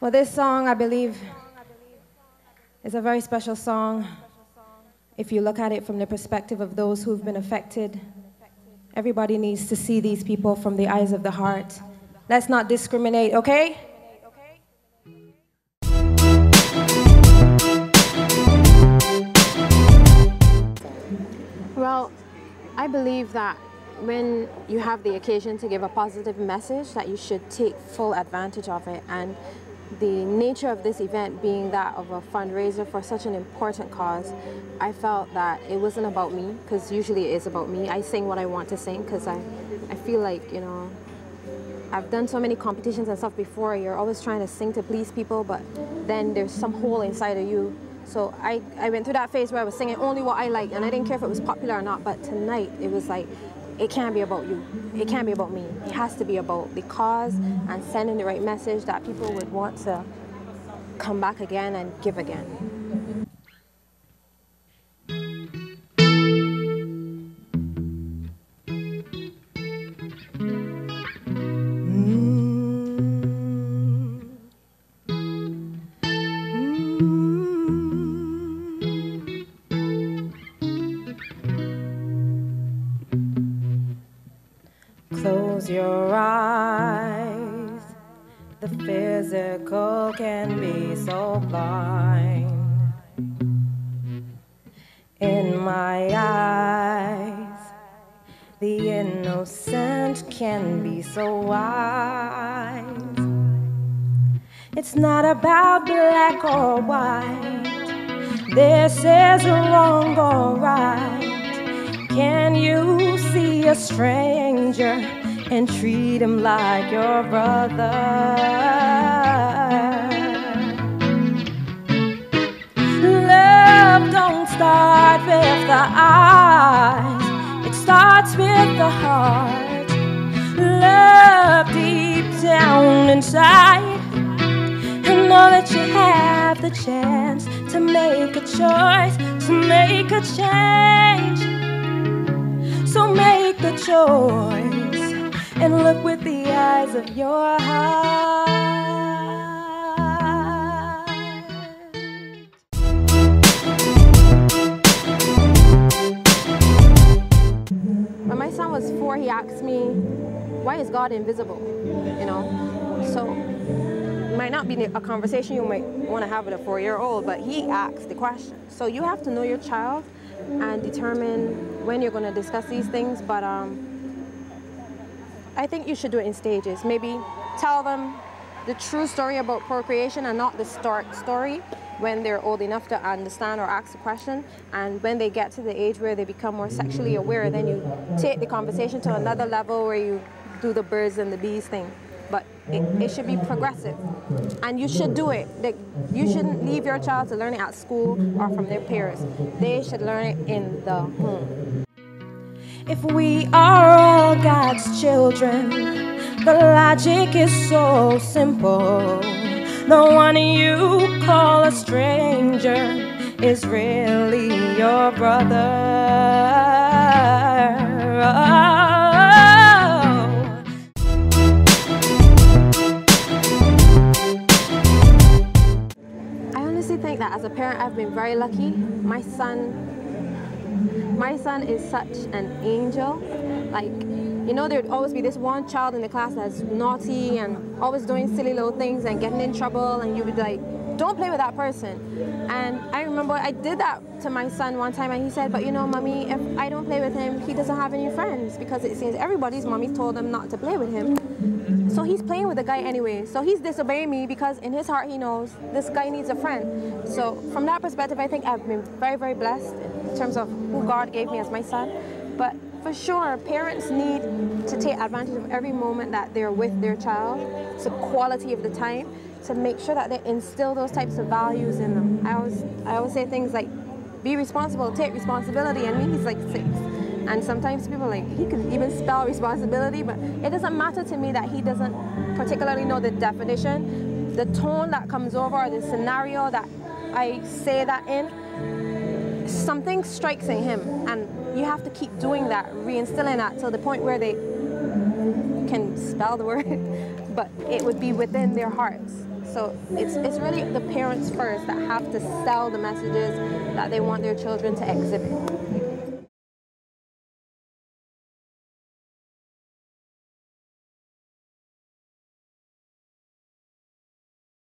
Well, this song, I believe, is a very special song if you look at it from the perspective of those who've been affected. Everybody needs to see these people from the eyes of the heart. Let's not discriminate, okay? Well, I believe that when you have the occasion to give a positive message, that you should take full advantage of it. And the nature of this event being that of a fundraiser for such an important cause, I felt that it wasn't about me, because usually it is about me. I sing what I want to sing because I feel like, you know, I've done so many competitions and stuff before. You're always trying to sing to please people, but then there's some hole inside of you. So I went through that phase where I was singing only what I like, and I didn't care if it was popular or not. But tonight, it was like, it can't be about you. It can't be about me. It has to be about the cause and sending the right message that people would want to come back again and give again. Close your eyes. The physical can be so blind. In my eyes, the innocent can be so wise. It's not about black or white. This is wrong or right. Can you see a stranger and treat him like your brother? Love don't start with the eyes, it starts with the heart. Love deep down inside, and know that you have the chance to make a choice, to make a change. So make the choice and look with the eyes of your heart. When my son was 4, he asked me, why is God invisible? You know, so it might not be a conversation you might want to have with a 4-year-old, but he asked the question. So you have to know your child and determine when you're going to discuss these things, but I think you should do it in stages. Maybe tell them the true story about procreation and not the story when they're old enough to understand or ask the question. And when they get to the age where they become more sexually aware, then you take the conversation to another level where you do the birds and the bees thing. But it should be progressive, and you should do it. You shouldn't leave your child to learn it at school or from their peers. They should learn it in the home. If we are all God's children, the logic is so simple. The one you call a stranger is really your brother. I think that as a parent, I've been very lucky. My son is such an angel. Like, you know, there'd always be this one child in the class that's naughty and always doing silly little things and getting in trouble, and you would be like, don't play with that person. And I remember I did that to my son one time, and he said, but you know, mommy, if I don't play with him, he doesn't have any friends, because it seems everybody's mommy told him not to play with him. So he's playing with the guy anyway. So he's disobeying me because in his heart he knows this guy needs a friend. So from that perspective, I think I've been very, very blessed in terms of who God gave me as my son. But for sure, parents need to take advantage of every moment that they're with their child. It's the quality of the time to make sure that they instill those types of values in them. I always say things like, be responsible, take responsibility. And me, he's like 6. And sometimes people are like, he can even spell responsibility, but it doesn't matter to me that he doesn't particularly know the definition. The tone that comes over, or the scenario that I say that in, something strikes in him, and you have to keep doing that, reinstilling that till the point where they can spell the word, but it would be within their hearts. So it's really the parents first that have to sell the messages that they want their children to exhibit.